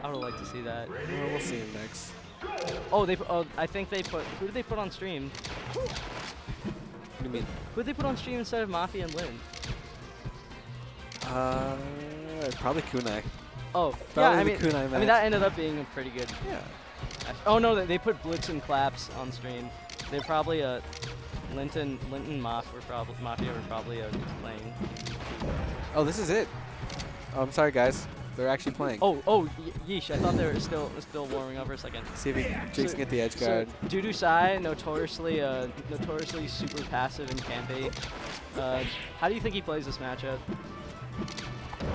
I would like to see that. Well, we'll see him next. Oh, I think they put. Who did they put on stream? What do you mean? Who did they put on stream instead of Mafia and Lin? Probably Kunai. Oh, Probably yeah. I the mean, Kunai match. that ended up being a pretty good. Yeah. Oh no, they put Blitz and Claps on stream. They probably Linton Mafia were probably playing. Oh, this is it. Oh, I'm sorry, guys. They're actually playing. Oh, yeesh! I thought they were still warming up for a second. See if Jigs can get the edge guard. So, dudutsai, notoriously super passive in campy. How do you think he plays this matchup?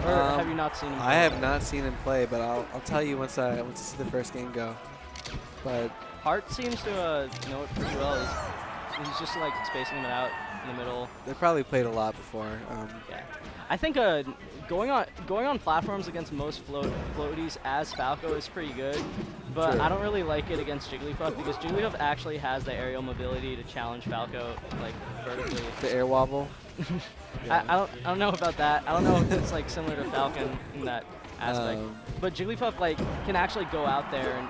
Or have you not seen him play? I have not seen him play, but I'll tell you once I see the first game go. But Hart seems to know it pretty well. He's just like spacing him out in the middle. they probably played a lot before. Yeah. I think going on platforms against most floaties as Falco is pretty good, but True. I don't really like it against Jigglypuff because Jigglypuff actually has the aerial mobility to challenge Falco like vertically. The air wobble. I don't know about that. I don't know if it's like similar to Falcon in that aspect, but Jigglypuff like can actually go out there and.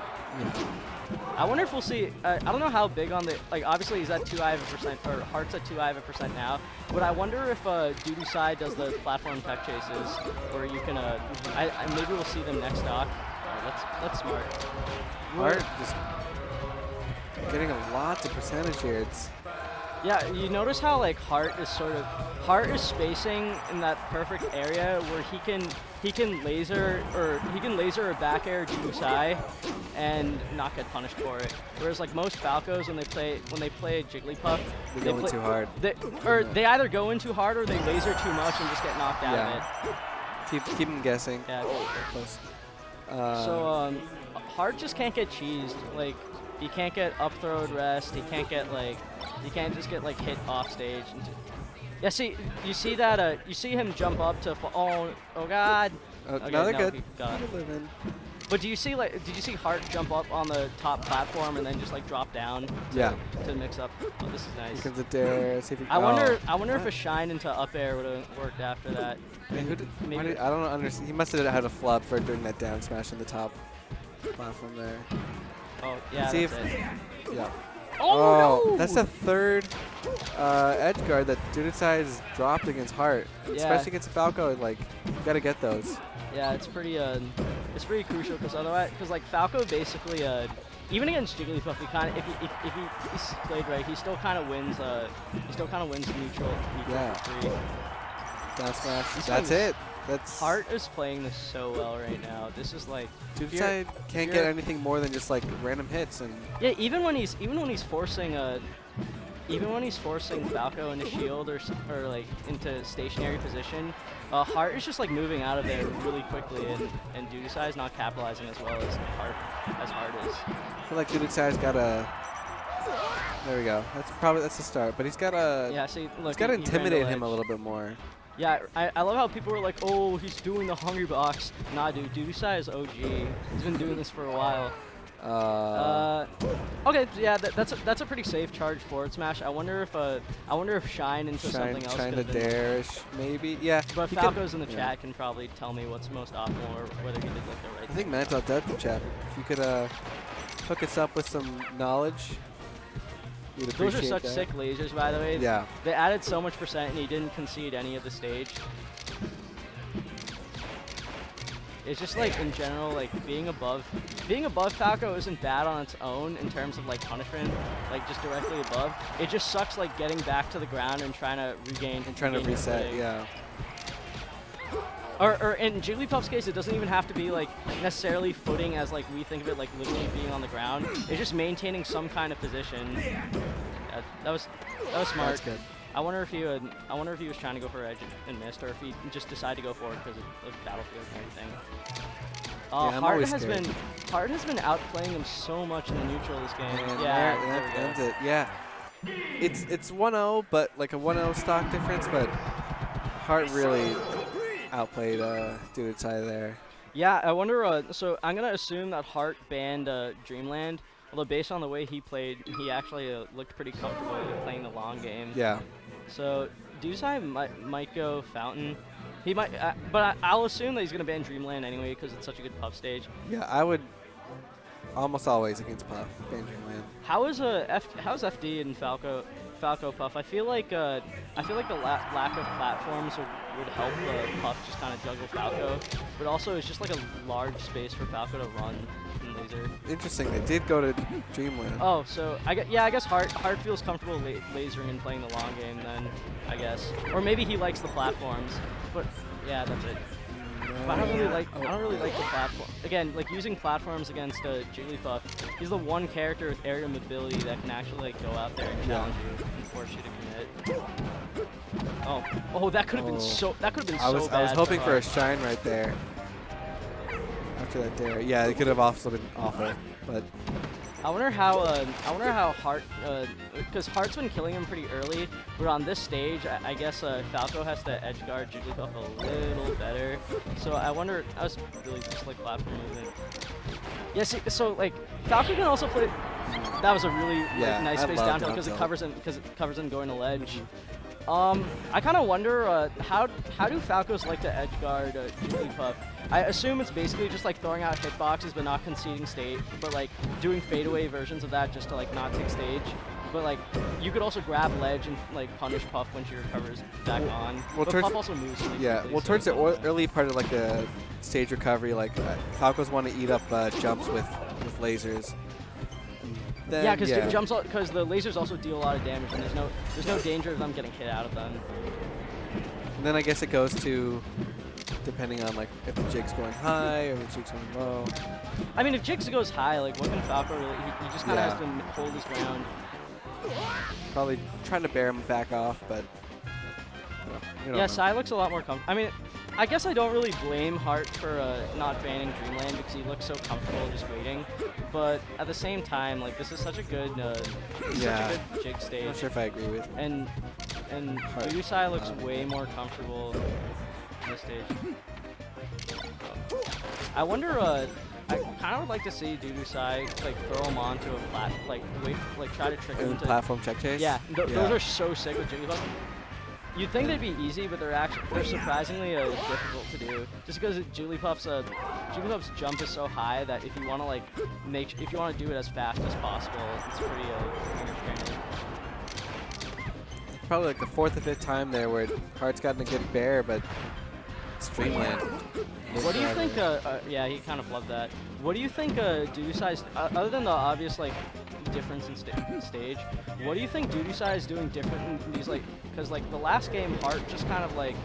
I wonder if we'll see. I don't know how big on the obviously he's at 2% or Hart's at 2% now. But I wonder if dudutsai does the platform tech chases, where you can. Maybe we'll see them next stock. That's smart. Hart just getting a lot of percentage here. Yeah, you notice how like Hart is spacing in that perfect area where he can laser a back air dudutsai and not get punished for it. Whereas like most Falcos when they play Jigglypuff, They go in too hard. They either go in too hard or they laser too much and just get knocked out of it. Keep them guessing. Yeah. Close. So Hart just can't get cheesed. Like he can't get up throwed rest. He can't just get like hit off stage. Yeah, you see that? You see him jump up to oh god. Okay, no, they're no, good. he got it. Living. But did you see Hart jump up on the top platform and then just like drop down? To mix up. Oh, this is nice. Here comes a dare. See if he, I wonder if a shine into up air would have worked after that. I don't understand. He must have had a flub for doing that down smash on the top platform there. Oh yeah. See that's if, it. yeah. Oh, no! That's the third edge guard that dudutsai has dropped against Hart. Yeah. Especially against Falco, like, you gotta get those. Yeah, it's pretty crucial because otherwise, like Falco basically, even against Jigglypuff, he kind of, if he's played right, he still kind of wins. Neutral three. Down smash. That's it. That's Hart is playing this so well right now. This is like dudutsai can't get anything more than just like random hits and. Yeah, even when he's forcing Falco into shield or like into stationary position, Hart is just like moving out of there really quickly, and dudutsai is not capitalizing as well as Hart is. I feel like dudutsai's got a. There we go. That's the start, but he's got to. Yeah, see, look. He's got to intimidate him a little bit more. Yeah, I love how people were like, oh, he's doing the hungry box. Nah, dude, dudutsai is OG. He's been doing this for a while. Okay, yeah, that's a pretty safe charge forward smash. I wonder if shine into something else. Shine the dare-ish, maybe. Yeah. But Falco's in the chat can probably tell me what's most optimal or whether he did like the right thing. I think Mantle does the chat. If you could hook us up with some knowledge. Those are such sick lasers, by the way. Yeah. They added so much percent, and he didn't concede any of the stage. It's just like in general, like being above Falco isn't bad on its own in terms of like punishment, like just directly above. It just sucks like getting back to the ground and trying to regain. And trying to reset, yeah. Or in Jigglypuff's case, it doesn't even have to be like necessarily footing as like we think of it, like literally being on the ground. It's just maintaining some kind of position. Yeah, that was smart. That's good. I wonder if he was trying to go for edge and missed, or if he just decided to go for it because of Battlefield and everything. Yeah, Hart has been outplaying him so much in the neutral this game. And yeah, that ends it. Yeah, it's 1-0, but like a 1-0 stock difference. But Hart really outplayed dudutsai there. Yeah, I wonder. So I'm gonna assume that Hart banned Dreamland. Although based on the way he played, he actually looked pretty comfortable with playing the long game. Yeah. So dudutsai might go Fountain. He might, but I'll assume that he's going to ban Dreamland anyway because it's such a good Puff stage. Yeah, I would almost always against Puff, ban Dreamland. How's FD and Falco Puff? I feel like the lack of platforms would help Puff just kind of juggle Falco, but also it's just like a large space for Falco to run in laser. Interesting. They did go to Dreamland. Oh, so I guess Hart feels comfortable lasering and playing the long game then, I guess, or maybe he likes the platforms. But yeah, that's it. But I don't really like the platform. Again, like using platforms against Jigglypuff, he's the one character with aerial mobility that can actually like go out there and challenge you and force you to commit. Oh, that could have been so. That could have been so bad. I was hoping for a shine right there. After that dare, yeah, it could have also been awful, but. I wonder how Hart, because Hart's been killing him pretty early, but on this stage, I guess Falco has to edge guard Jigglypuff a little better. So I wonder, that was really just like platform movement. Yes, yeah, so like Falco can also play. That was a really nice space down tilt because it covers him going to ledge. I kind of wonder how do Falcos like to edge guard Jigglypuff? I assume it's basically just like throwing out hitboxes but not conceding stage, but like doing fadeaway versions of that just to like not take stage. But like you could also grab ledge and like punish Puff when she recovers back on. Well, but Puff also moves. Really quickly, well, towards the early part of like the stage recovery, like Falcos want to eat up jumps with lasers. Then, yeah, because the lasers also deal a lot of damage, and there's no danger of them getting hit out of them. And then I guess it goes to, depending on like if the jig's going high or the jig's going low. I mean, if Jigs goes high, like what can Falco really? He just kind of has to hold his ground. Probably trying to bear him back off, but yeah, Sai looks a lot more comfortable. I mean, I guess I don't really blame Hart for not banning Dreamland because he looks so comfortable just waiting. But at the same time, like this is such a good, jig stage. Not sure if I agree with. And Sai looks way more comfortable on this stage. I wonder. I kind of would like to see Dudutsai like throw him onto a try to trick him to platform check chase. Yeah, those are so sick with Jigglypuff. You'd think they'd be easy, but they're surprisingly difficult to do. Just because Jigglypuff's jump is so high that if you want to do it as fast as possible, it's pretty finger straining. Probably like the 4th or 5th time there where Hart's gotten a good bear, but it's Dreamland. What do you think? Yeah, he kind of loved that. What do you think Dudutsai's, other than the obvious like difference in stage, what do you think Dudutsai is doing different in these because like the last game Hart just kind of like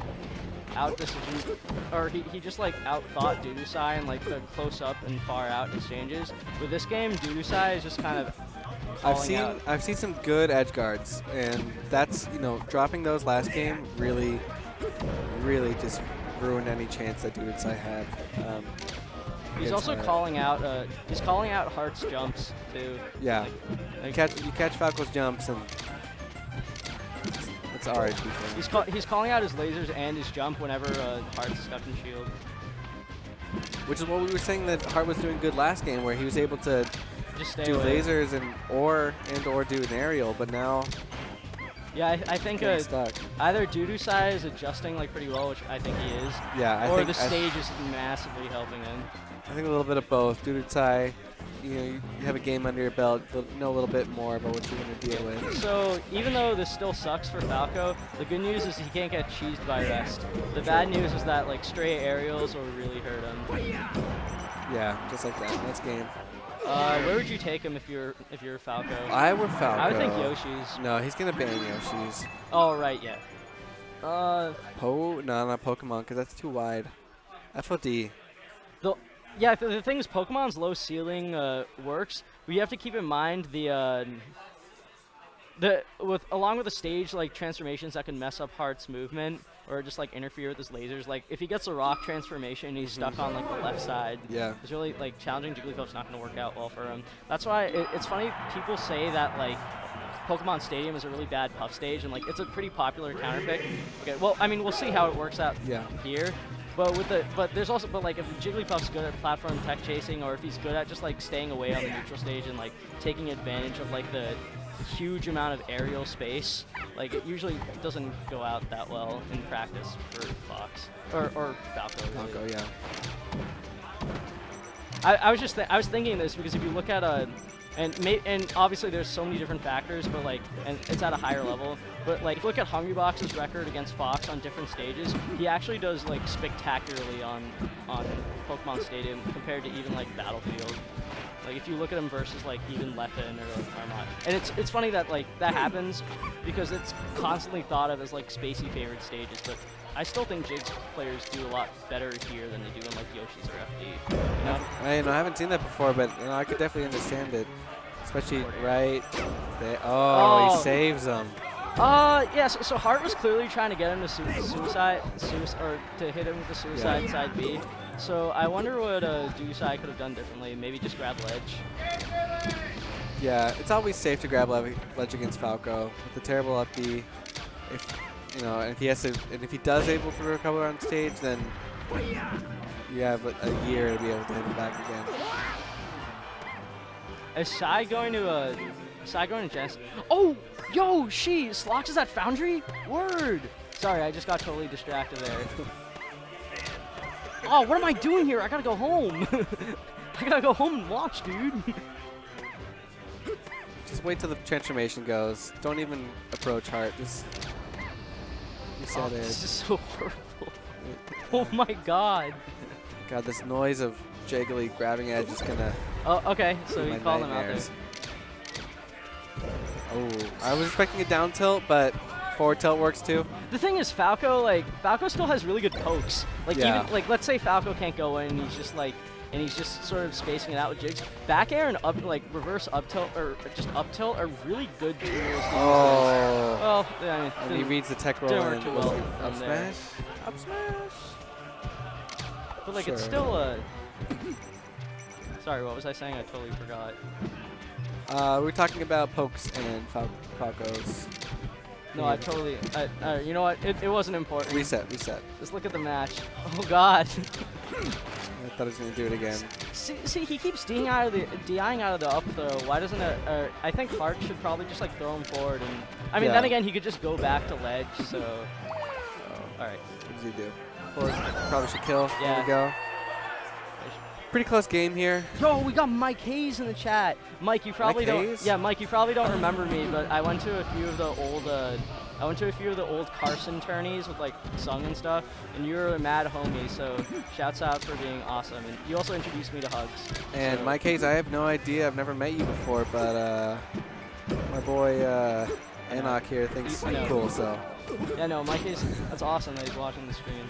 out-decision, or he just like out-thought Dudutsai in like the close-up and far-out exchanges. With this game, Dudutsai is just kind of I've seen some good edge guards, and that's dropping those last game really just ruined any chance that Dudutsai had. He's also calling out Hart's jumps too. Yeah, you catch Falco's jumps and it's alright. He's calling out his lasers and his jump whenever Hart's stuck in shield. Which is what we were saying that Hart was doing good last game, where he was able to just do lasers or do an aerial, but now. Yeah, I think either Dudutsai is adjusting like pretty well, which I think he is. Yeah, or the stage is massively helping him. I think a little bit of both. Dudutsai, you have a game under your belt, know a little bit more about what you're going to deal with. So even though this still sucks for Falco, the good news is he can't get cheesed by rest. The bad news is that like stray aerials will really hurt him. Yeah, just like that. That's game. Where would you take him if you're Falco? I were Falco. I would think Yoshi's. No, he's gonna ban Yoshi's. Oh right, yeah. No, not Pokemon, because that's too wide. FOD. The thing is, Pokemon's low ceiling works, but you have to keep in mind along with the stage like transformations that can mess up Hart's movement or just like interfere with his lasers. Like if he gets a rock transformation and he's stuck on like the left side, it's really like challenging Jigglypuff's not going to work out well for him. That's why it's funny people say that like Pokemon Stadium is a really bad Puff stage, and like it's a pretty popular counter pick. Okay, well I mean we'll see how it works out here. But there's also like if Jigglypuff's good at platform tech chasing, or if he's good at just like staying away on the neutral stage and like taking advantage of like the huge amount of aerial space, like it usually doesn't go out that well in practice for Fox or Falco. Really. Falco, yeah. I was thinking this because if you look at and obviously there's so many different factors, but like, and it's at a higher level. But like, if you look at Hungrybox's record against Fox on different stages, he actually does like spectacularly on Pokemon Stadium compared to even like Battlefield. Like if you look at him versus like even Leffen or like Marmot, and it's funny that like that happens because it's constantly thought of as like spacey favored stages, but I still think Jig's players do a lot better here than they do in like Yoshi's or FD. You know? I haven't seen that before, but I could definitely understand it, especially right there. Oh, he saves him. Yeah, so Hart was clearly trying to get him to or to hit him with the suicide side B. So I wonder what dudutsai could have done differently. Maybe just grab ledge. Yeah, it's always safe to grab ledge against Falco with the terrible up B. If and if he does able to recover on stage, then you have a year to be able to hit him back again. Is Sai going to Jess? Oh, yo, Slox is at Foundry? Word! Sorry, I just got totally distracted there. Oh, what am I doing here? I gotta go home. I gotta go home and watch, dude. Just wait till the transformation goes. Don't even approach Hart. Just this is so horrible. Oh my god. God, this noise of Jiggly grabbing edge is gonna. Oh, okay. So you called him out there. Oh, I was expecting a down tilt, but forward tilt works too. The thing is, Falco still has really good pokes. Like even like let's say Falco can't go in, and he's just sort of spacing it out with jigs. Back air and reverse up tilt or just up tilt are really good tools. Oh. Well, I mean, and he reads the tech roll didn't work too well up smash. Up smash. But like it's still Sorry, what was I saying? I totally forgot. We're talking about pokes and Falcos. No, I totally. You know what? It wasn't important. Reset. Just look at the match. Oh God. I thought he was gonna do it again. See, he keeps DIing out of the up throw. Why doesn't it? I think Hart should probably just like throw him forward. And I mean, then again, he could just go back to ledge. So. All right. What does he do? Probably should kill. Yeah. There we go. Pretty close game here. Yo, we got Mike Hayes in the chat. Mike, you probably don't. Yeah, Mike, you probably don't remember me, but I went to a few of the old Carson tourneys with like Sung and stuff, and you were a mad homie. So shouts out for being awesome, and you also introduced me to Hugs. And so. Mike Hayes, I have no idea. I've never met you before, but my boy Enoch here thinks you're cool. So. Yeah, no, Mike Hayes. That's awesome that he's watching the stream.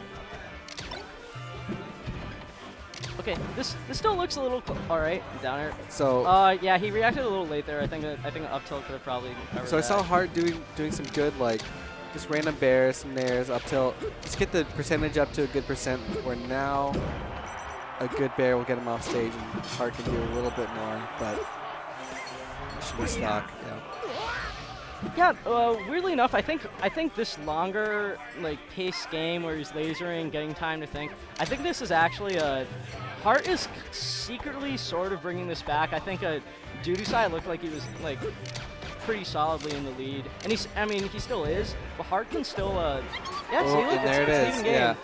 Okay, this still looks a little all right down air. So yeah, he reacted a little late there. I think an up tilt could have probably covered So that. I saw Hart doing some good like just random bears, some nairs, up tilt. Just get the percentage up to a good percent. Where now a good bear will get him off stage, and Hart can do a little bit more, but it should be stock. Yeah, weirdly enough, I think this longer like pace game where he's lasering, getting time to think. I think this is actually Hart is secretly sort of bringing this back. I think dudutsai looked like he was like pretty solidly in the lead, and he still is, but Hart can still yeah. See, look, there it is. Even game. Yeah.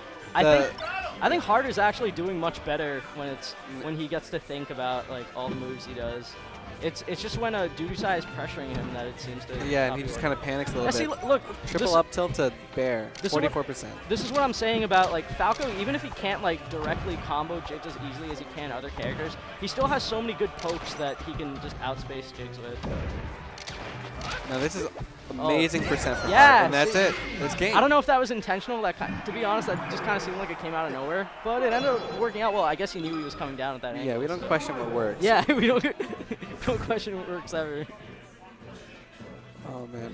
I think Hart is actually doing much better when he gets to think about like all the moves he does. It's just when dudutsai is pressuring him that it seems to. Yeah, and he just kind of panics a little bit. See, look, triple up tilt to bear, 44%. This is what I'm saying about like Falco. Even if he can't like directly combo Jigs as easily as he can other characters, he still has so many good pokes that he can just outspace Jigs with. Now this is amazing percent for Hart, and that's it. This game. I don't know if that was intentional. To be honest, that just kind of seemed like it came out of nowhere. But it ended up working out well. I guess he knew he was coming down at that angle. Yeah, we don't question what works. Yeah, we don't question what works ever. Oh man.